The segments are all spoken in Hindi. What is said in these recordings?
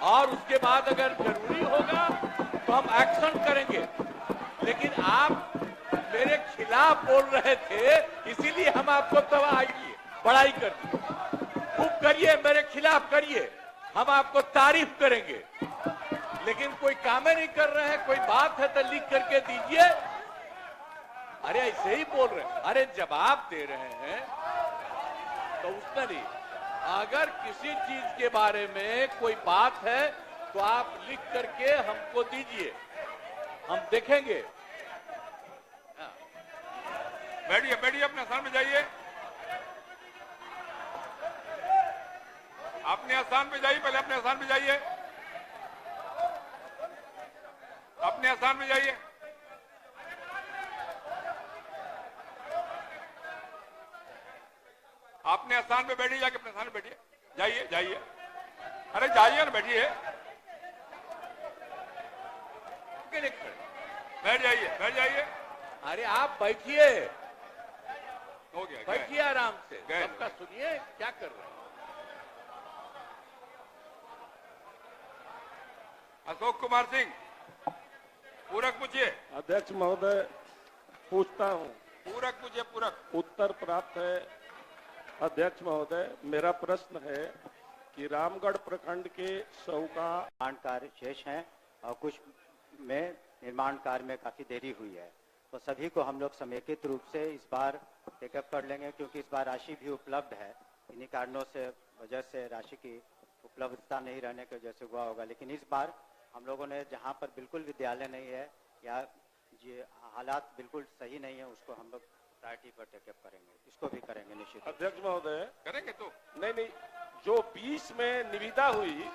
और उसके बाद अगर जरूरी होगा तो हम एक्शन करेंगे। लेकिन आप मेरे खिलाफ बोल रहे थे, इसीलिए हम आपको तबाही किए, बड़ाई कर दी। खूब करिए, मेरे खिलाफ करिए, हम आपको तारीफ करेंगे। लेकिन कोई काम नहीं कर रहे हैं, कोई बात है तो लिख करके दीजिए। अरे ऐसे ही बोल रहे हैं, अरे जवाब दे रहे हैं तो उसमें नहीं। अगर किसी चीज के बारे में कोई बात है तो आप लिख करके हमको दीजिए, हम देखेंगे। बैठिए बैठिए, अपने स्थान पे जाइए, अपने स्थान पे जाइए, पहले अपने स्थान पे जाइए, अपने स्थान पे जाइए। अपने स्थान पे बैठिए, जाके अपने स्थान पे बैठिए, जाइए जाइए, अरे जाइए ना, बैठिए, बैठ जाइए बैठ जाइए। अरे आप बैठिए, हो गया, बैठिए आराम से, सबका सुनिए क्या कर रहे हैं। अशोक कुमार सिंह, पूरक पूछिए। अध्यक्ष महोदय, पूछता हूं। पूरक पूछिए, पूरक। उत्तर प्राप्त है। अध्यक्ष महोदय, मेरा प्रश्न है कि रामगढ़ प्रखंड के सौका निर्माण कार्य शेष हैं और कुछ में निर्माण कार्य में काफी देरी हुई है, तो सभी को हम लोग समेकित रूप से इस बार टेकअप कर लेंगे, क्योंकि इस बार राशि भी उपलब्ध है। इन्हीं कारणों से वजह से राशि की उपलब्धता नहीं रहने की वजह से हुआ होगा। लेकिन इस बार हम लोगों ने जहां पर बिल्कुल विद्यालय नहीं है या ये हालात बिल्कुल सही नहीं है, उसको हम लोग प्रायोरिटी पर टेकअप करेंगे, इसको भी करेंगे निश्चित। अध्यक्ष महोदय, करेंगे तो नहीं, जो 20 में निविदा हुई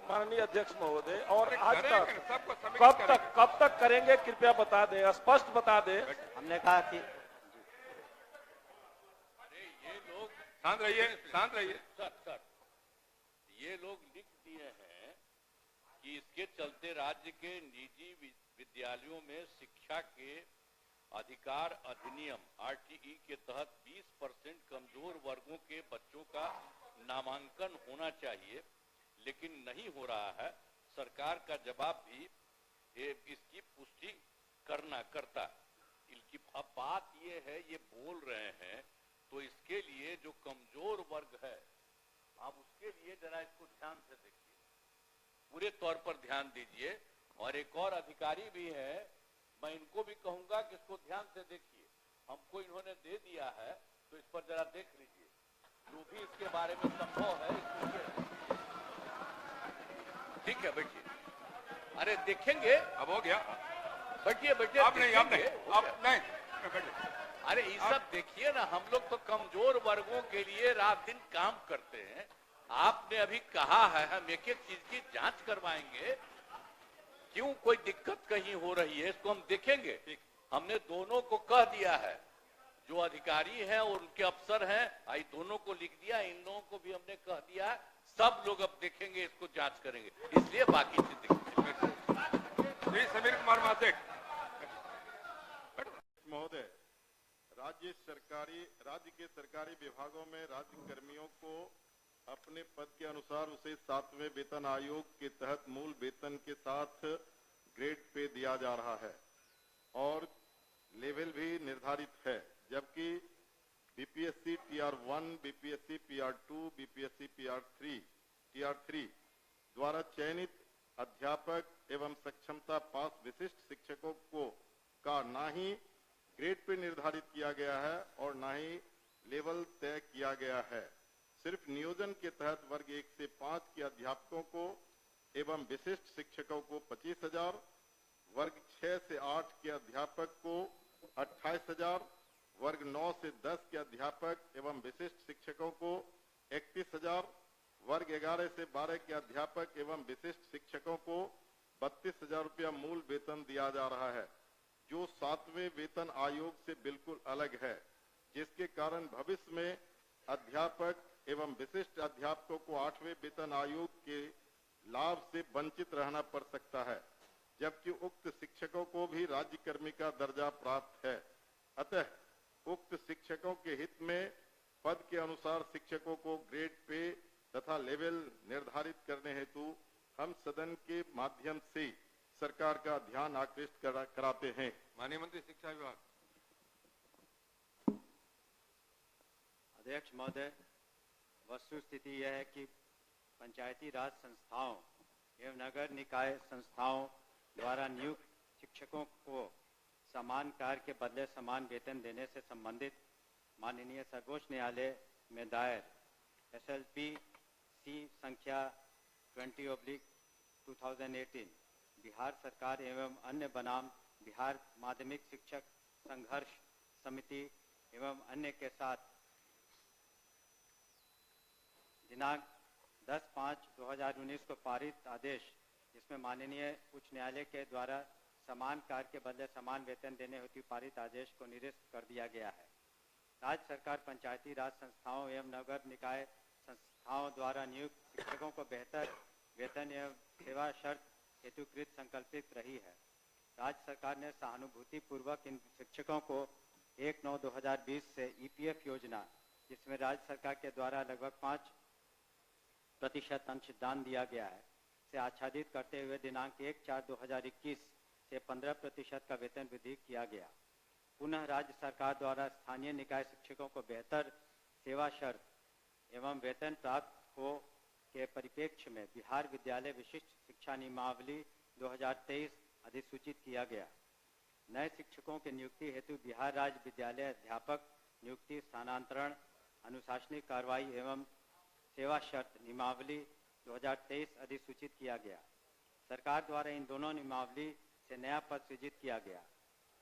माननीय अध्यक्ष महोदय, और आज तक कब तक करेंगे, कृपया बता दें, स्पष्ट बता दें। हमने कहा कि अरे ये लोग शांत रहिए, शांत रहिए। सर, ये लोग लिख दिए हैं कि इसके चलते राज्य के निजी विद्यालयों में शिक्षा के अधिकार अधिनियम आरटीई के तहत 20% कमजोर वर्गों के बच्चों का नामांकन होना चाहिए, लेकिन नहीं हो रहा है। सरकार का जवाब भी इसकी पुष्टि करता। अब बात ये है, ये बोल रहे हैं तो इसके लिए जो कमजोर वर्ग है, आप उसके लिए जरा इसको ध्यान से देखिए, पूरे तौर पर ध्यान दीजिए। और एक और अधिकारी भी है, मैं इनको भी कहूंगा कि इसको ध्यान से देखिए। हमको इन्होंने दे दिया है तो इस पर जरा देख लीजिए, जो भी इसके बारे में संभव है ठीक है, बैठिए। अरे देखेंगे, अब हो गया, बैठिए बैठिए। आप नहीं, आप नहीं, बैठिए। अरे ये सब देखिए ना, हम लोग तो कमजोर वर्गों के लिए रात दिन काम करते हैं। आपने अभी कहा है हम एक एक चीज की जांच करवाएंगे, क्यों कोई दिक्कत कहीं हो रही है इसको हम देखेंगे। हमने दोनों को कह दिया है, जो अधिकारी हैं और उनके अफसर हैं, आई दोनों को लिख दिया, इन लोगों को भी हमने कह दिया। सब लोग अब देखेंगे, इसको जांच करेंगे, इसलिए बाकी चीज जी समीर कुमार महासेठ महोदय, राज्य के सरकारी विभागों में राज्य कर्मियों को अपने पद के अनुसार उसे 7वें वेतन आयोग के तहत मूल वेतन के साथ ग्रेड पे दिया जा रहा है और लेवल भी निर्धारित है, जबकि बीपीएससी टीआर1, बीपीएससी पीआर2, बीपीएससी टीआर3 द्वारा चयनित अध्यापक एवं सक्षमता पास विशिष्ट शिक्षकों को का ना ही ग्रेड पे निर्धारित किया गया है और ना ही लेवल तय किया गया है। सिर्फ नियोजन के तहत वर्ग 1 से 5 के अध्यापकों को एवं विशिष्ट शिक्षकों को 25,000, वर्ग 6 से 8 के अध्यापक को 28,000, वर्ग 9 से 10 के अध्यापक एवं विशिष्ट शिक्षकों को 31,000, वर्ग 11 से 12 के अध्यापक एवं विशिष्ट शिक्षकों को 32,000 रुपया मूल वेतन दिया जा रहा है, जो 7वें वेतन आयोग से बिल्कुल अलग है, जिसके कारण भविष्य में अध्यापक एवं विशिष्ट अध्यापकों को 8वें वेतन आयोग के लाभ से वंचित रहना पड़ सकता है, जबकि उक्त शिक्षकों को भी राज्य कर्मी का दर्जा प्राप्त है। अतः उक्त शिक्षकों के हित में पद के अनुसार शिक्षकों को ग्रेड पे तथा लेवल निर्धारित करने हेतु हम सदन के माध्यम से सरकार का ध्यान आकृष्ट कराते हैं। माननीय मंत्री शिक्षा विभाग। अध्यक्ष महोदय, वस्तु स्थिति यह है कि पंचायती राज संस्थाओं एवं नगर निकाय संस्थाओं द्वारा नियुक्त शिक्षकों को समान कार्य के बदले समान वेतन देने से संबंधित माननीय सर्वोच्च न्यायालय में दायर SLP C संख्या 20/2018 बिहार सरकार एवं अन्य बनाम बिहार माध्यमिक शिक्षक संघर्ष समिति एवं अन्य के साथ दिनांक 10/5/2019 को पारित आदेश, जिसमें माननीय उच्च न्यायालय के द्वारा समान कार्य के बदले समान वेतन देने हेतु पारित आदेश को निरस्त कर दिया गया है। राज्य सरकार पंचायती राज संस्थाओं एवं नगर निकाय संस्थाओं द्वारा नियुक्त शिक्षकों को बेहतर वेतन एवं सेवा शर्त हेतुकृत संकल्पित रही है। राज्य सरकार ने सहानुभूति पूर्वक इन शिक्षकों को 1/9/2020 से EPF योजना, जिसमें राज्य सरकार के द्वारा लगभग 5% अंशदान दिया गया है, से आच्छादित करते हुए दिनांक 1/4/2021 से 15% का वेतन वृद्धि किया गया। पुनः राज्य सरकार द्वारा स्थानीय निकाय शिक्षकों को बेहतर सेवा शर्त एवं वेतन प्राप्त हो के परिप्रेक्ष्य में बिहार विद्यालय विशिष्ट शिक्षा नियमावली 2023 अधिसूचित किया गया। नए शिक्षकों की नियुक्ति हेतु बिहार राज्य विद्यालय अध्यापक नियुक्ति, स्थानांतरण, अनुशासनिक कार्रवाई एवं सेवा शर्त नियमावली 2023 अधिसूचित किया गया। सरकार द्वारा इन दोनों नियमावली से नया पद सृजित किया गया।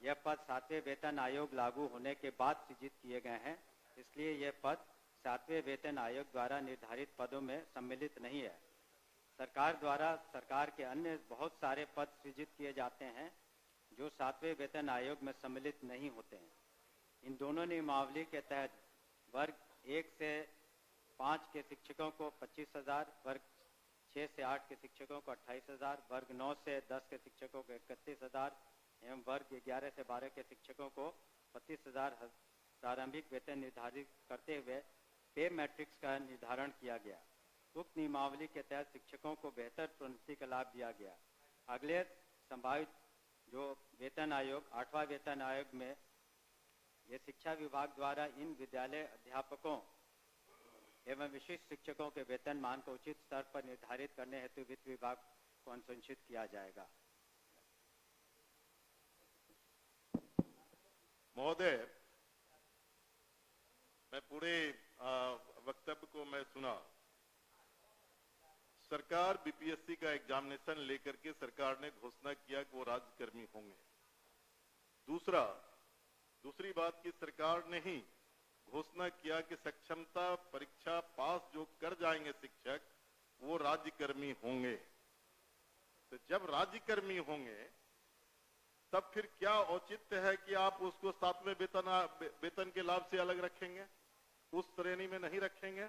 यह पद 7वें वेतन आयोग लागू होने के बाद सृजित किए गए हैं, इसलिए यह पद 7वें वेतन आयोग द्वारा निर्धारित पदों में सम्मिलित नहीं है। सरकार द्वारा सरकार के अन्य बहुत सारे पद सृजित किए जाते हैं जो 7वें वेतन आयोग में सम्मिलित नहीं होते हैं। इन दोनों नियमावली के तहत वर्ग 1 से 5 के शिक्षकों को 25,000, वर्ग 6 से 8 के शिक्षकों को 28,000, वर्ग 9 से 10 के शिक्षकों को 31,000 एवं वर्ग 11 से 12 के शिक्षकों को 25,000 प्रारंभिक वेतन निर्धारित करते हुए पे मैट्रिक्स का निर्धारण किया गया। उक्त नियमावली के तहत शिक्षकों को बेहतर प्रोन्नति का लाभ दिया गया। अगले संभावित जो वेतन आयोग 8वां वेतन आयोग में ये शिक्षा विभाग द्वारा इन विद्यालय अध्यापकों एवं विशिष्ट शिक्षकों के वेतन मान को उचित स्तर पर निर्धारित करने हेतु वित्त विभाग को अनुशंसित किया जाएगा। महोदय, मैं पूरे वक्तव्य को मैं सुना। सरकार BPSC का एग्जामिनेशन लेकर के सरकार ने घोषणा किया कि वो राज्यकर्मी होंगे। दूसरी बात की सरकार ने ही घोषणा किया कि सक्षमता परीक्षा पास जो कर जाएंगे शिक्षक वो राज्यकर्मी होंगे। तो जब राज्यकर्मी होंगे तब फिर क्या औचित्य है कि आप उसको 7वें वेतन के लाभ से अलग रखेंगे, उस श्रेणी में नहीं रखेंगे?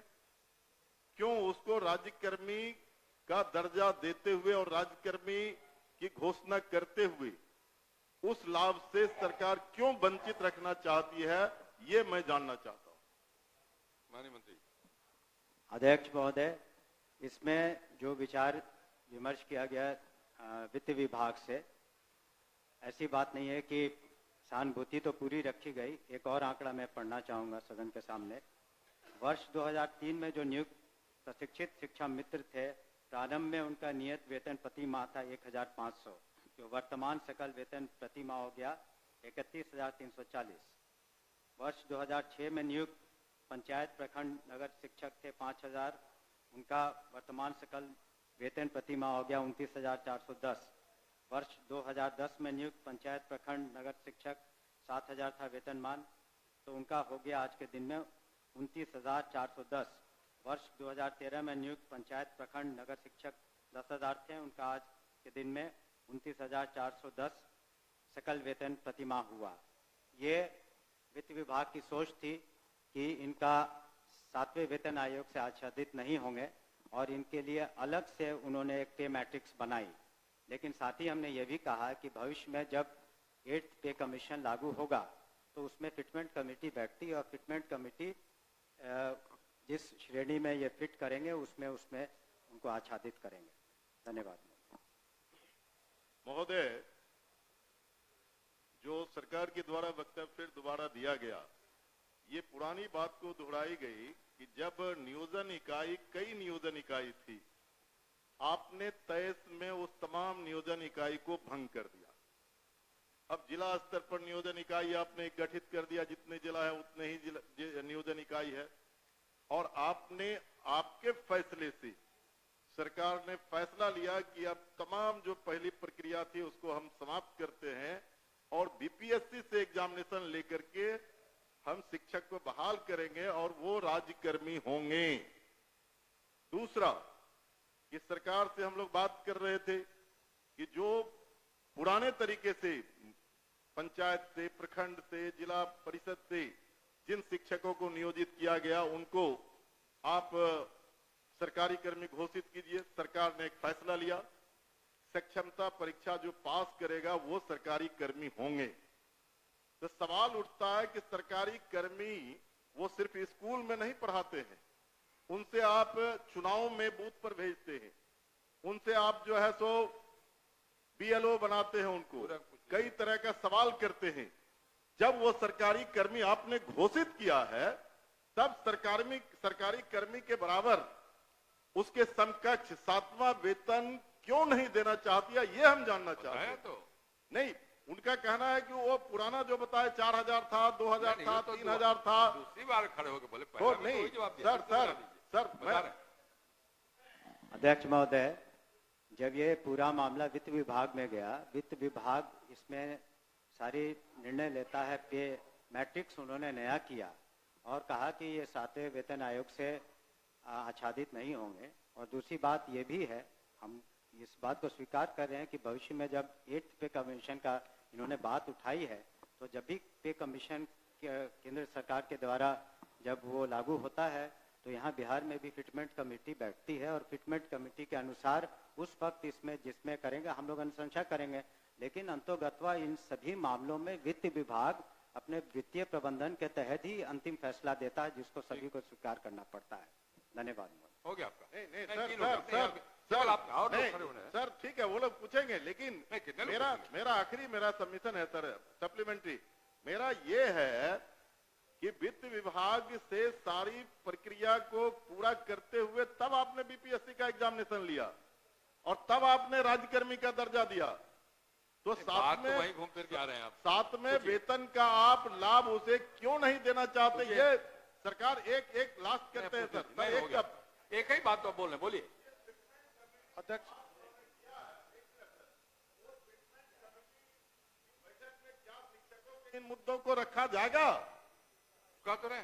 क्यों उसको राज्यकर्मी का दर्जा देते हुए और राज्यकर्मी की घोषणा करते हुए उस लाभ से सरकार क्यों वंचित रखना चाहती है, ये मैं जानना चाहता हूं। माननीय मंत्री। अध्यक्ष महोदय, इसमें जो विचार विमर्श किया गया वित्त विभाग से, ऐसी बात नहीं है कि सहानुभूति तो पूरी रखी गई। एक और आंकड़ा मैं पढ़ना चाहूंगा सदन के सामने। वर्ष 2003 में जो नियुक्त प्रशिक्षित शिक्षा मित्र थे, प्रारंभ में उनका नियत वेतन प्रति माह था 1,500, जो वर्तमान सकल वेतन प्रति माह हो गया 31,340। वर्ष 2006 में नियुक्त पंचायत प्रखंड नगर शिक्षक थे 5,000, उनका वर्तमान सकल वेतन प्रति माह हो गया 29,410। वर्ष 2010 में नियुक्त पंचायत प्रखंड नगर शिक्षक 7,000 था वेतनमान, तो उनका हो गया आज के दिन में 29,410। वर्ष 2013 में नियुक्त पंचायत प्रखंड नगर शिक्षक 10,000 थे, उनका आज के दिन में 29,410 सकल वेतन प्रति माह हुआ। ये वित्त विभाग की सोच थी कि इनका 7वें वेतन आयोग से आच्छादित नहीं होंगे और इनके लिए अलग से उन्होंने एक पे मैट्रिक्स बनाई। लेकिन साथ ही हमने ये भी कहा कि भविष्य में जब 8th पे कमीशन लागू होगा तो उसमें फिटमेंट कमेटी बैठती है और फिटमेंट कमेटी जिस श्रेणी में ये फिट करेंगे उसमें उनको आच्छादित करेंगे। धन्यवाद। महोदय, जो सरकार के द्वारा वक्तव्य फिर दोबारा दिया गया, ये पुरानी बात को दोहराई गई कि जब नियोजन इकाई कई नियोजन इकाई थी, आपने 23 में उस तमाम नियोजन इकाई को भंग कर दिया। अब जिला स्तर पर नियोजन इकाई आपने गठित कर दिया, जितने जिला है उतने ही नियोजन इकाई है, और आपने आपके फैसले से सरकार ने फैसला लिया कि अब तमाम जो पहली प्रक्रिया थी उसको हम समाप्त करते हैं और बीपीएससी से एग्जामिनेशन लेकर के हम शिक्षक को बहाल करेंगे और वो राज्यकर्मी होंगे। दूसरा, कि सरकार से हम लोग बात कर रहे थे कि जो पुराने तरीके से पंचायत से, प्रखंड से, जिला परिषद से जिन शिक्षकों को नियोजित किया गया उनको आप सरकारी कर्मी घोषित कीजिए। सरकार ने एक फैसला लिया, सक्षमता परीक्षा जो पास करेगा वो सरकारी कर्मी होंगे। तो सवाल उठता है कि सरकारी कर्मी वो सिर्फ स्कूल में नहीं पढ़ाते हैं, उनसे आप चुनाव में बूथ पर भेजते हैं, उनसे आप जो है सो बीएलओ बनाते हैं, उनको कई तरह का सवाल करते हैं। जब वो सरकारी कर्मी आपने घोषित किया है, तब सरकारी कर्मी के बराबर उसके समकक्ष 7वां वेतन क्यों नहीं देना चाहती है, ये हम जानना चाहते हैं। तो नहीं, उनका कहना है कि वो पुराना जो बताया 4000 था, 2000 था, 3000 था। दूसरी बार खड़े होकर बोले तो नहीं सर अध्यक्ष महोदय, जब ये पूरा मामला वित्त विभाग में गया, वित्त विभाग इसमें सारी निर्णय लेता है। पे मैट्रिक्स उन्होंने नया किया और कहा कि ये 7वें वेतन आयोग से आच्छादित नहीं होंगे। और दूसरी बात ये भी है, हम इस बात को स्वीकार कर रहे हैं कि भविष्य में जब 8th पे कमीशन का इन्होंने बात उठाई है, तो जब भी पे कमीशन केंद्र सरकार के द्वारा जब वो लागू होता है, तो यहाँ बिहार में भी फिटमेंट कमेटी बैठती है और फिटमेंट कमेटी के अनुसार उस वक्त इसमें जिसमें करेंगे हम लोग अनुशंसा करेंगे। लेकिन अंतोगत्वा इन सभी मामलों में वित्त विभाग अपने वित्तीय प्रबंधन के तहत ही अंतिम फैसला देता है, जिसको सभी को स्वीकार करना पड़ता है। धन्यवाद। हो गया आपका। सर ठीक है, वो लोग पूछेंगे, लेकिन मेरा आखिरी सबमिशन है सर, सप्लीमेंट्री मेरा ये है कि वित्त विभाग से सारी प्रक्रिया को पूरा करते हुए तब आपने बीपीएससी का एग्जामिनेशन लिया और तब आपने राज्यकर्मी का दर्जा दिया। तो साथ में वहीं घूम फिर के आ रहे हैं आप। साथ में वेतन का आप लाभ उसे क्यों नहीं देना चाहते, ये सरकार एक लास्ट करते हैं सर। एक ही बात तो बोल रहे, बोलिए अध्यक्ष। इन मुद्दों को रखा जाएगा, कह तो रहे।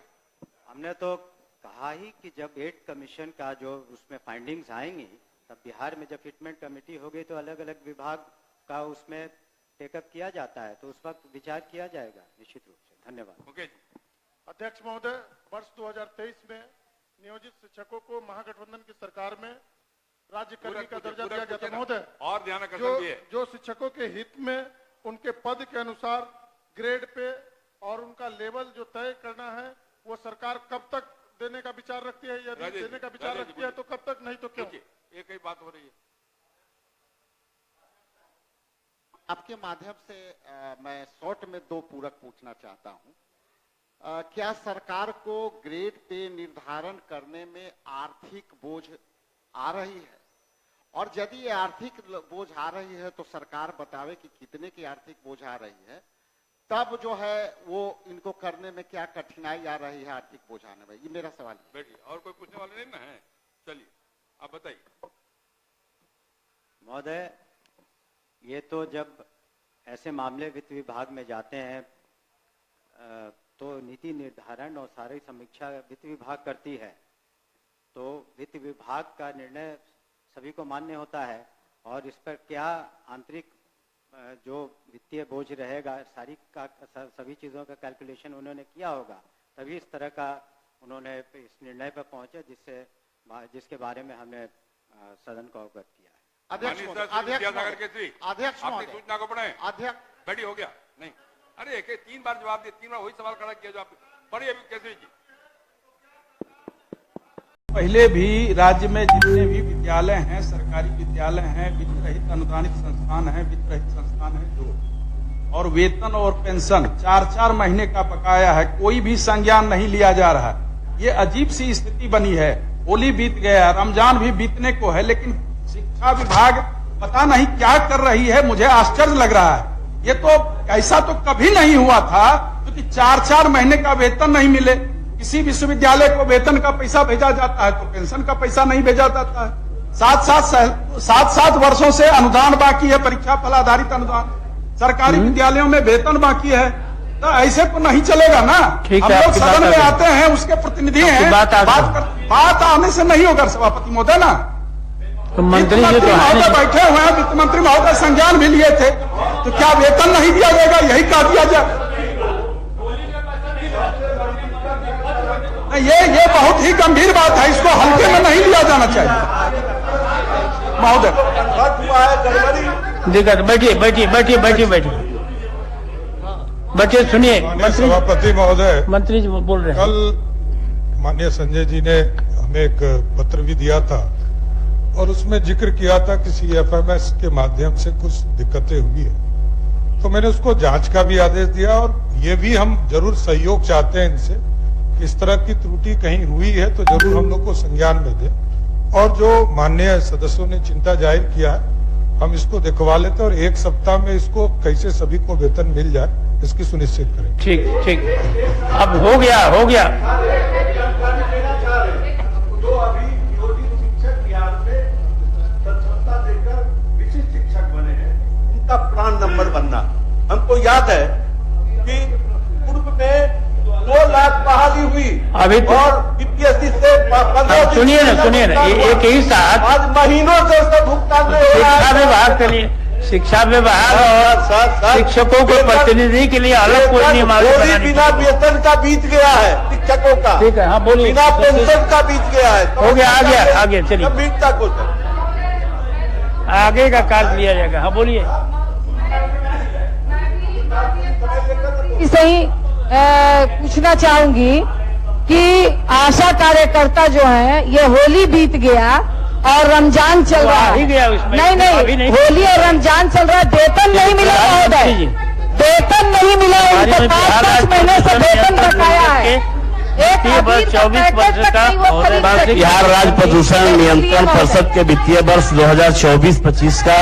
हमने तो कहा ही कि जब 8th कमीशन का जो उसमें फाइंडिंग्स आएंगी, तब बिहार में जब फिटमेंट कमेटी होगी तो अलग अलग विभाग का उसमें टेकअप किया जाता है, तो उस वक्त विचार किया जाएगा निश्चित रूप से। धन्यवाद। ओके। अध्यक्ष महोदय, वर्ष 2023 में नियोजित शिक्षकों को महागठबंधन की सरकार में राज्यकर्मी का दर्जा दिया गया था महोदय। और ध्यान जो शिक्षकों के हित में उनके पद के अनुसार ग्रेड पे और उनका लेवल जो तय करना है, वो सरकार कब तक देने का विचार रखती है? यदि देने का विचार रखती है तो कब तक, नहीं तो क्यों? एक ही बात हो रही है। आपके माध्यम से मैं शॉर्ट में 2 पूरक पूछना चाहता हूं। क्या सरकार को ग्रेड पे निर्धारण करने में आर्थिक बोझ आ रही है? और यदि ये आर्थिक बोझ आ रही है तो सरकार बतावे कि कितने की आर्थिक बोझ आ रही है, तब जो है वो इनको करने में क्या कठिनाई आ रही है आर्थिक बोझ आने में? ये मेरा सवाल है। बैठिए, और कोई पूछने वाले नहीं ना है? चलिए आप बताइए। महोदय, ये तो जब ऐसे मामले वित्त विभाग में जाते हैं तो नीति निर्धारण और सारी समीक्षा वित्त विभाग करती है, तो वित्त विभाग का निर्णय सभी को मान्य होता है और इस पर क्या आंतरिक जो वित्तीय बोझ रहेगा सभी चीज़ों का कैलकुलेशन उन्होंने किया होगा, तभी इस तरह का उन्होंने इस निर्णय पर पहुंचे जिसके बारे में हमने सदन को अवगत किया है। अध्यक्ष सूचना को पढ़े। अध्यक्ष बैठी हो गया नहीं? अरे 3 बार जवाब दिए, 3 बार वही सवाल खड़ा किया जो आप पढ़िए। अभी केसरी जी पहले भी राज्य में जितने भी विद्यालय हैं, सरकारी विद्यालय हैं, वित्त रहित अनुदानित संस्थान हैं, वित्त रहित संस्थान है जो, और वेतन और पेंशन 4-4 महीने का बकाया है, कोई भी संज्ञान नहीं लिया जा रहा। ये अजीब सी स्थिति बनी है। होली बीत गया, रमजान भी बीतने को है, लेकिन शिक्षा विभाग पता नहीं क्या कर रही है। मुझे आश्चर्य लग रहा है। ये तो ऐसा तो कभी नहीं हुआ था, क्योंकि 4-4 महीने का वेतन नहीं मिले। किसी विश्वविद्यालय को वेतन का पैसा भेजा जाता है तो पेंशन का पैसा नहीं भेजा जाता है। 7-7 वर्षों से अनुदान बाकी है, परीक्षा फल आधारित अनुदान। सरकारी विद्यालयों में वेतन बाकी है, तो ऐसे तो नहीं चलेगा ना। हम लोग सदन में आते हैं, उसके प्रतिनिधि हैं, बात आने से नहीं होगा सभापति महोदय ना। तो मंत्री जी तो महोदय बैठे हुए हैं, वित्त मंत्री महोदय संज्ञान भी लिए थे, तो क्या वेतन नहीं दिया जाएगा? यही कह दिया जाए। ये बहुत ही गंभीर बात है, इसको हल्के में नहीं लिया जाना चाहिए महोदय। दिक्कत बैठिए सुनिए। सभापति महोदय, मंत्री जी बोल रहे हैं। कल माननीय संजय जी ने हमें एक पत्र भी दिया था और उसमें जिक्र किया था कि CFMS के माध्यम से कुछ दिक्कतें हुई है, तो मैंने उसको जांच का भी आदेश दिया और ये भी हम जरूर सहयोग चाहते हैं इनसे, इस तरह की त्रुटि कहीं हुई है तो जरूर हम लोग को संज्ञान में दें। और जो माननीय सदस्यों ने चिंता जाहिर किया है, हम इसको दिखवा लेते और 1 सप्ताह में इसको कैसे सभी को वेतन मिल जाए इसकी सुनिश्चित करें। ठीक अब हो गया। जो अभी नियोजित शिक्षक बिहार में दक्षता देकर विशिष्ट शिक्षक बने हैं, उनका प्राण नंबर बनना। हमको याद है कि पूर्व में 2 लाख बहाली हुई अभी तो, और BPSC से 15 सुनिए ना एक ही साथ आज महीनों से उसका भुगतान नहीं हो रहा है। शिक्षा विभाग के लिए, शिक्षा विभाग और शिक्षकों के प्रतिनिधि के लिए अलग कोई नियम बिना वेतन का बीत गया है शिक्षकों का। ठीक है, हाँ बोलिए। बिना पेंशन का बीत गया है। हो गया, आगे चलिए। बीतता कुछ आगे का कार्य लिया जाएगा। हाँ बोलिए। सही पूछना चाहूंगी कि आशा कार्यकर्ता जो है, ये होली बीत गया और रमजान चल रहा है। नहीं, होली और रमजान चल रहा है, वेतन नहीं मिला महोदय, वेतन नहीं मिला। उनको 5-5 महीने से वेतन बकाया है। एक 24 वर्ष का बिहार राज्य प्रदूषण नियंत्रण परिषद के वित्तीय वर्ष 2024-25 का